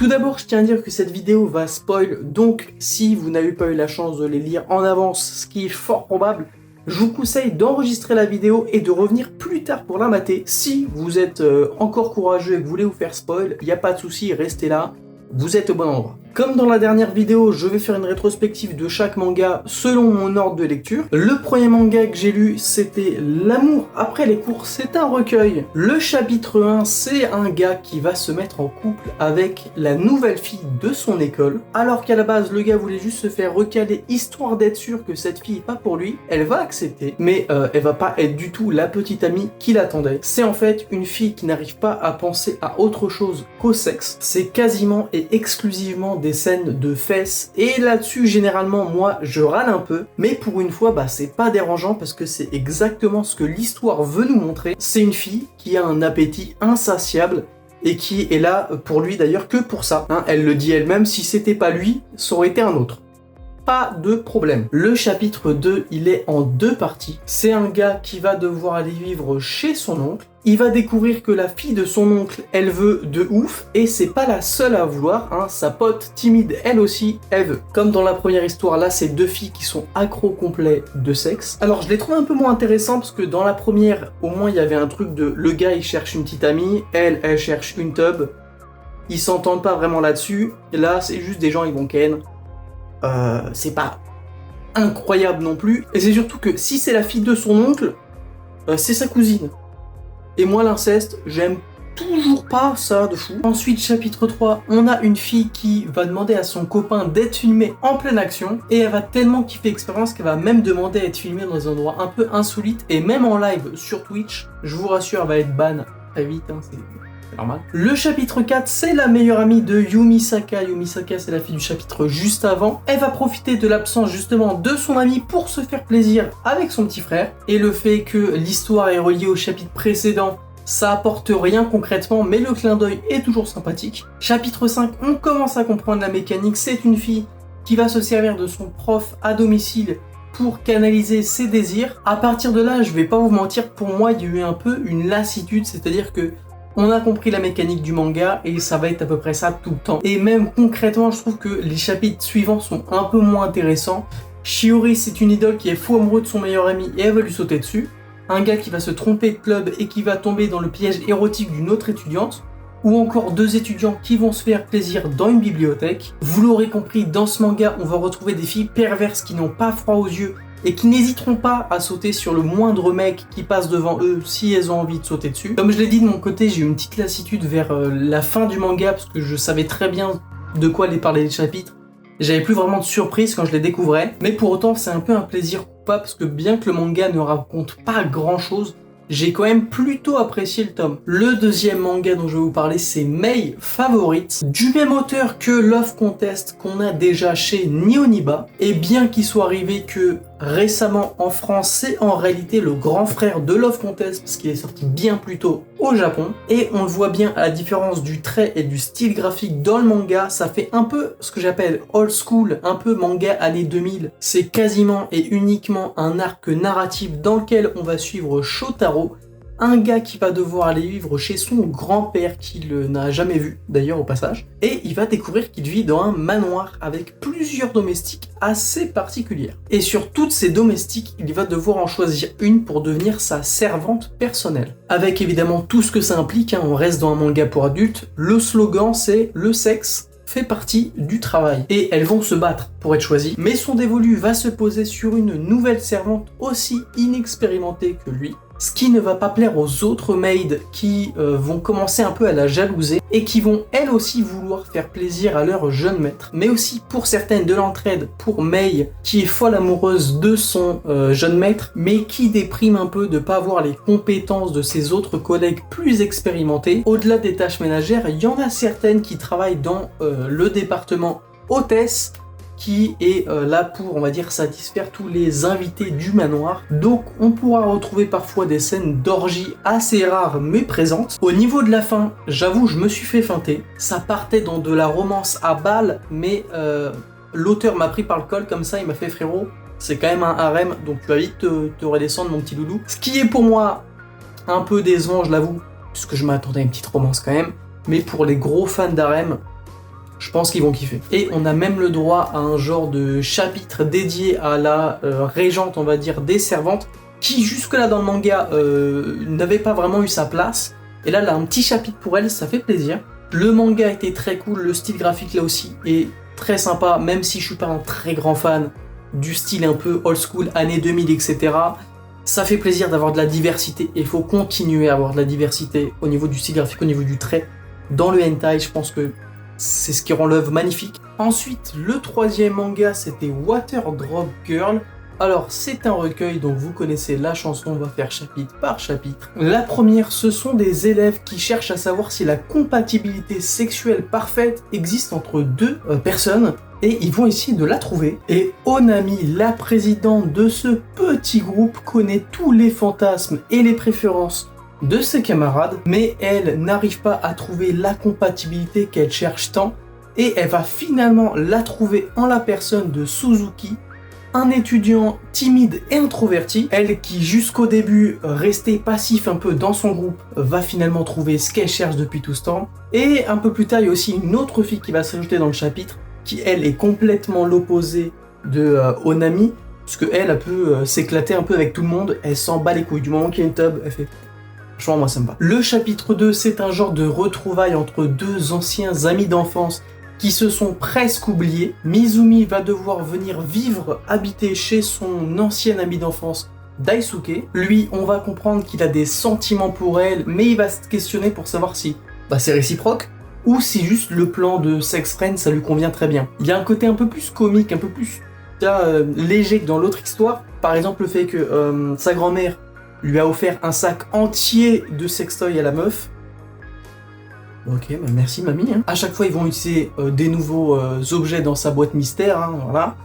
Tout d'abord, je tiens à dire que cette vidéo va spoil, donc si vous n'avez pas eu la chance de les lire en avance, ce qui est fort probable, je vous conseille d'enregistrer la vidéo et de revenir plus tard pour la mater. Si vous êtes encore courageux et que vous voulez vous faire spoil, il n'y a pas de souci, restez là, vous êtes au bon endroit. Comme dans la dernière vidéo, je vais faire une rétrospective de chaque manga selon mon ordre de lecture. Le premier manga que j'ai lu, c'était L'amour après les cours, c'est un recueil. Le chapitre 1, c'est un gars qui va se mettre en couple avec la nouvelle fille de son école. Alors qu'à la base, le gars voulait juste se faire recaler histoire d'être sûr que cette fille est pas pour lui. Elle va accepter, mais elle va pas être du tout la petite amie qu'il attendait. C'est en fait une fille qui n'arrive pas à penser à autre chose qu'au sexe. C'est quasiment et exclusivement des scènes de fesses, et là-dessus généralement moi je râle un peu, mais pour une fois c'est pas dérangeant parce que c'est exactement ce que l'histoire veut nous montrer. C'est une fille qui a un appétit insatiable et qui est là pour lui d'ailleurs que pour ça, hein. Elle le dit elle-même, si c'était pas lui, ça aurait été un autre. Pas de problème. Le chapitre 2, il est en 2 parties. C'est un gars qui va devoir aller vivre chez son oncle. Il va découvrir que la fille de son oncle, elle veut de ouf, et c'est pas la seule à vouloir, hein. Sa pote timide, elle aussi, elle veut. Comme dans la première histoire, là, c'est 2 filles qui sont accros complets de sexe. Alors, je les trouve un peu moins intéressants, parce que dans la première, au moins, il y avait un truc de le gars, il cherche une petite amie, elle cherche une tub. Ils s'entendent pas vraiment là-dessus. Et là, c'est juste des gens, ils vont ken. C'est pas incroyable non plus. Et c'est surtout que si c'est la fille de son oncle, c'est sa cousine. Et moi, l'inceste, j'aime toujours pas ça de fou. Ensuite, chapitre 3, on a une fille qui va demander à son copain d'être filmée en pleine action. Et elle va tellement kiffer l'expérience qu'elle va même demander à être filmée dans un endroit un peu insolite. Et même en live sur Twitch, je vous rassure, elle va être ban très vite, hein, c'est normal. Le chapitre 4, c'est la meilleure amie de Yumi Saka. Yumi Saka, c'est la fille du chapitre juste avant. Elle va profiter de l'absence justement de son ami pour se faire plaisir avec son petit frère. Et le fait que l'histoire est reliée au chapitre précédent, ça apporte rien concrètement, mais le clin d'œil est toujours sympathique. Chapitre 5, on commence à comprendre la mécanique. C'est une fille qui va se servir de son prof à domicile pour canaliser ses désirs. À partir de là, je vais pas vous mentir, pour moi, il y a eu un peu une lassitude, c'est-à-dire que on a compris la mécanique du manga et ça va être à peu près ça tout le temps. Et même concrètement, je trouve que les chapitres suivants sont un peu moins intéressants. Shiori, c'est une idole qui est fou amoureux de son meilleur ami et elle va lui sauter dessus. Un gars qui va se tromper de club et qui va tomber dans le piège érotique d'une autre étudiante. Ou encore 2 étudiants qui vont se faire plaisir dans une bibliothèque. Vous l'aurez compris, dans ce manga, on va retrouver des filles perverses qui n'ont pas froid aux yeux et qui n'hésiteront pas à sauter sur le moindre mec qui passe devant eux si elles ont envie de sauter dessus. Comme je l'ai dit de mon côté, j'ai eu une petite lassitude vers la fin du manga parce que je savais très bien de quoi allaient parler les chapitres. J'avais plus vraiment de surprise quand je les découvrais, mais pour autant c'est un peu un plaisir coupable parce que bien que le manga ne raconte pas grand chose, j'ai quand même plutôt apprécié le tome. Le deuxième manga dont je vais vous parler, c'est Mei Favorite, du même auteur que Love Contest qu'on a déjà chez Nihoniba. Et bien qu'il soit arrivé que récemment en France, c'est en réalité le grand frère de Love Contest parce qu'il est sorti bien plus tôt au Japon. Et on le voit bien à la différence du trait et du style graphique dans le manga, ça fait un peu ce que j'appelle old school, un peu manga années 2000. C'est quasiment et uniquement un arc narratif dans lequel on va suivre Shotaro, un gars qui va devoir aller vivre chez son grand-père qu'il n'a jamais vu d'ailleurs au passage, et il va découvrir qu'il vit dans un manoir avec plusieurs domestiques assez particulières. Et sur toutes ces domestiques, il va devoir en choisir une pour devenir sa servante personnelle. Avec évidemment tout ce que ça implique, hein, on reste dans un manga pour adultes, le slogan c'est « le sexe fait partie du travail ». Et elles vont se battre pour être choisies, mais son dévolu va se poser sur une nouvelle servante aussi inexpérimentée que lui, ce qui ne va pas plaire aux autres maids qui vont commencer un peu à la jalouser et qui vont elles aussi vouloir faire plaisir à leur jeune maître. Mais aussi pour certaines de l'entraide, pour Mei qui est folle amoureuse de son jeune maître mais qui déprime un peu de pas avoir les compétences de ses autres collègues plus expérimentés. Au-delà des tâches ménagères, il y en a certaines qui travaillent dans le département hôtesse, qui est là pour, on va dire, satisfaire tous les invités du manoir. Donc on pourra retrouver parfois des scènes d'orgie assez rares mais présentes. Au niveau de la fin, j'avoue, je me suis fait feinter. Ça partait dans de la romance à balle, mais l'auteur m'a pris par le col comme ça, il m'a fait frérot, c'est quand même un harem, donc tu vas vite te redescendre mon petit loulou. Ce qui est pour moi un peu décevant, je l'avoue, puisque je m'attendais à une petite romance quand même, mais pour les gros fans d'harem, Je pense qu'ils vont kiffer. Et on a même le droit à un genre de chapitre dédié à la régente, on va dire, des servantes, qui jusque-là dans le manga n'avait pas vraiment eu sa place. Et là, un petit chapitre pour elle, ça fait plaisir. Le manga était très cool, le style graphique là aussi est très sympa, même si je suis pas un très grand fan du style un peu old school, années 2000, etc. Ça fait plaisir d'avoir de la diversité et il faut continuer à avoir de la diversité au niveau du style graphique, au niveau du trait. Dans le hentai, je pense que c'est ce qui rend l'œuvre magnifique. Ensuite, le troisième manga, c'était Water Drop Girl. Alors, c'est un recueil dont vous connaissez la chanson, on va faire chapitre par chapitre. La première, ce sont des élèves qui cherchent à savoir si la compatibilité sexuelle parfaite existe entre deux personnes, et ils vont essayer de la trouver. Et Onami, la présidente de ce petit groupe, connaît tous les fantasmes et les préférences de ses camarades, mais elle n'arrive pas à trouver la compatibilité qu'elle cherche tant, et elle va finalement la trouver en la personne de Suzuki, un étudiant timide et introverti. Elle qui jusqu'au début restait passif un peu dans son groupe va finalement trouver ce qu'elle cherche depuis tout ce temps. Et un peu plus tard, il y a aussi une autre fille qui va s'ajouter dans le chapitre, qui elle est complètement l'opposé de Onami, parce qu'elle peut s'éclater un peu avec tout le monde, elle s'en bat les couilles. Du moment qu'il y a une tub, elle fait... Franchement, moi ça me va. Le chapitre 2, c'est un genre de retrouvailles entre deux anciens amis d'enfance qui se sont presque oubliés. Mizumi va devoir venir habiter chez son ancien ami d'enfance, Daisuke. Lui, on va comprendre qu'il a des sentiments pour elle, mais il va se questionner pour savoir si c'est réciproque, ou si juste le plan de sex friend, ça lui convient très bien. Il y a un côté un peu plus comique, un peu plus léger que dans l'autre histoire. Par exemple, le fait que sa grand-mère lui a offert un sac entier de sextoy à la meuf. Ok, merci mamie. À chaque fois, ils vont utiliser des nouveaux objets dans sa boîte mystère, voilà.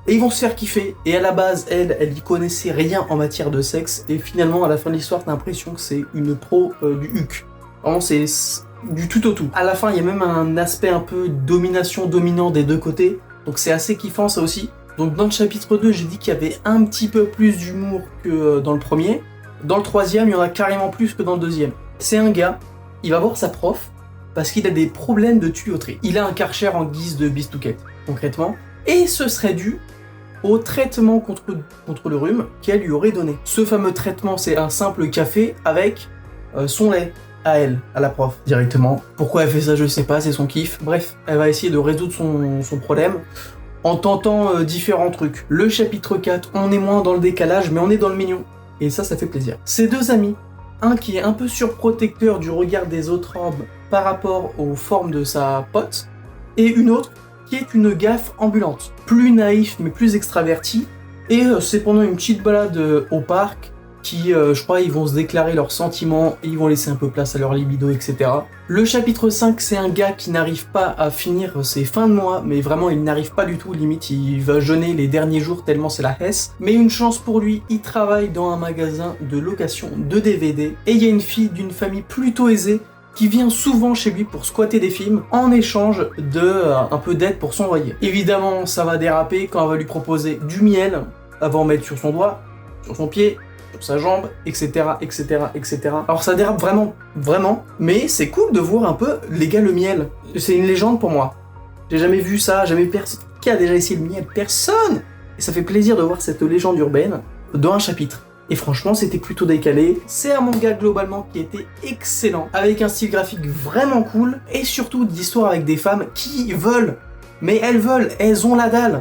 Et ils vont se faire kiffer. Et à la base, elle y connaissait rien en matière de sexe. Et finalement, à la fin de l'histoire, t'as l'impression que c'est une pro du HUC. Vraiment, c'est du tout au tout. À la fin, il y a même un aspect un peu domination-dominant des deux côtés. Donc c'est assez kiffant, ça aussi. Donc dans le chapitre 2, j'ai dit qu'il y avait un petit peu plus d'humour que dans le premier. Dans le troisième, il y en a carrément plus que dans le deuxième. C'est un gars, il va voir sa prof parce qu'il a des problèmes de tuyauterie. Il a un Karcher en guise de bistouquette, concrètement, et ce serait dû au traitement contre le rhume qu'elle lui aurait donné. Ce fameux traitement, c'est un simple café avec son lait à elle, à la prof, directement. Pourquoi elle fait ça, je sais pas, c'est son kiff. Bref, elle va essayer de résoudre son problème en tentant différents trucs. Le chapitre 4, on est moins dans le décalage, mais on est dans le mignon. Et ça fait plaisir. Ces deux amis, un qui est un peu surprotecteur du regard des autres hommes par rapport aux formes de sa pote, et une autre qui est une gaffe ambulante, plus naïf mais plus extraverti, et c'est pendant une petite balade au parc qui, je crois, ils vont se déclarer leurs sentiments et ils vont laisser un peu place à leur libido, etc. Le chapitre 5, c'est un gars qui n'arrive pas à finir ses fins de mois, mais vraiment il n'arrive pas du tout, limite il va jeûner les derniers jours tellement c'est la hesse. Mais une chance pour lui, il travaille dans un magasin de location de DVD, et il y a une fille d'une famille plutôt aisée qui vient souvent chez lui pour squatter des films en échange de un peu d'aide pour son loyer. Évidemment, ça va déraper quand elle va lui proposer du miel, elle va en mettre sur son doigt, sur son pied, sur sa jambe, etc., etc., etc. Alors ça dérape vraiment, vraiment, mais c'est cool de voir un peu, les gars, le miel. C'est une légende pour moi. J'ai jamais vu ça, jamais personne qui a déjà essayé le miel, personne. Et ça fait plaisir de voir cette légende urbaine dans un chapitre. Et franchement, c'était plutôt décalé. C'est un manga globalement qui était excellent, avec un style graphique vraiment cool, et surtout d'histoires avec des femmes qui veulent. Mais elles ont la dalle.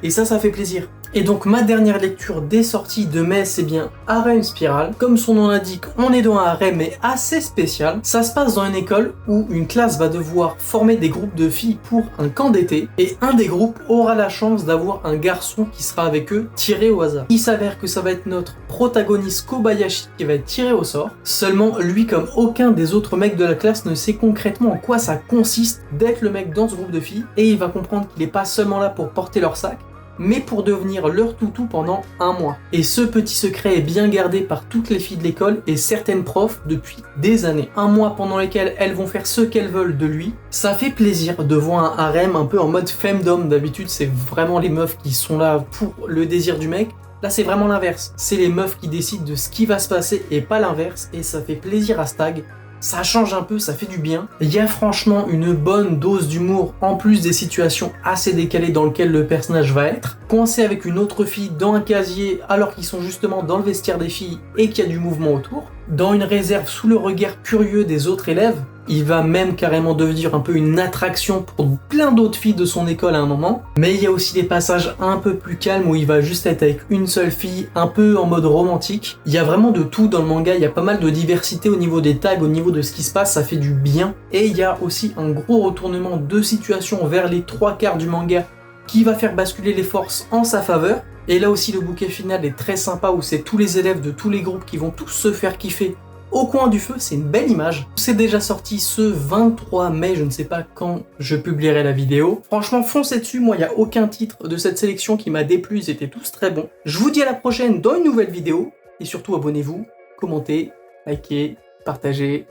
Et ça fait plaisir. Et donc ma dernière lecture des sorties de mai, c'est bien Harem Spiral. Comme son nom l'indique, on est dans un harem mais assez spécial. Ça se passe dans une école où une classe va devoir former des groupes de filles pour un camp d'été, et un des groupes aura la chance d'avoir un garçon qui sera avec eux tiré au hasard. Il s'avère que ça va être notre protagoniste Kobayashi qui va être tiré au sort. Seulement lui, comme aucun des autres mecs de la classe, ne sait concrètement en quoi ça consiste d'être le mec dans ce groupe de filles, et il va comprendre qu'il n'est pas seulement là pour porter leur sac, mais pour devenir leur toutou pendant un mois. Et ce petit secret est bien gardé par toutes les filles de l'école et certaines profs depuis des années. Un mois pendant lesquels elles vont faire ce qu'elles veulent de lui. Ça fait plaisir de voir un harem un peu en mode femdom. D'habitude, c'est vraiment les meufs qui sont là pour le désir du mec. Là, c'est vraiment l'inverse. C'est les meufs qui décident de ce qui va se passer et pas l'inverse. Et ça fait plaisir à Stag Ça change un peu, ça fait du bien. Il y a franchement une bonne dose d'humour en plus des situations assez décalées dans lesquelles le personnage va être. Coincé avec une autre fille dans un casier alors qu'ils sont justement dans le vestiaire des filles et qu'il y a du mouvement autour. Dans une réserve sous le regard curieux des autres élèves. Il va même carrément devenir un peu une attraction pour plein d'autres filles de son école à un moment. Mais il y a aussi des passages un peu plus calmes où il va juste être avec une seule fille, un peu en mode romantique. Il y a vraiment de tout dans le manga, il y a pas mal de diversité au niveau des tags, au niveau de ce qui se passe, ça fait du bien. Et il y a aussi un gros retournement de situation vers les 3/4 du manga qui va faire basculer les forces en sa faveur. Et là aussi le bouquet final est très sympa où c'est tous les élèves de tous les groupes qui vont tous se faire kiffer au coin du feu, c'est une belle image. C'est déjà sorti ce 23 mai, je ne sais pas quand je publierai la vidéo. Franchement, foncez dessus, moi il n'y a aucun titre de cette sélection qui m'a déplu, ils étaient tous très bons. Je vous dis à la prochaine dans une nouvelle vidéo, et surtout abonnez-vous, commentez, likez, partagez,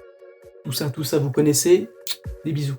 tout ça vous connaissez. Des bisous.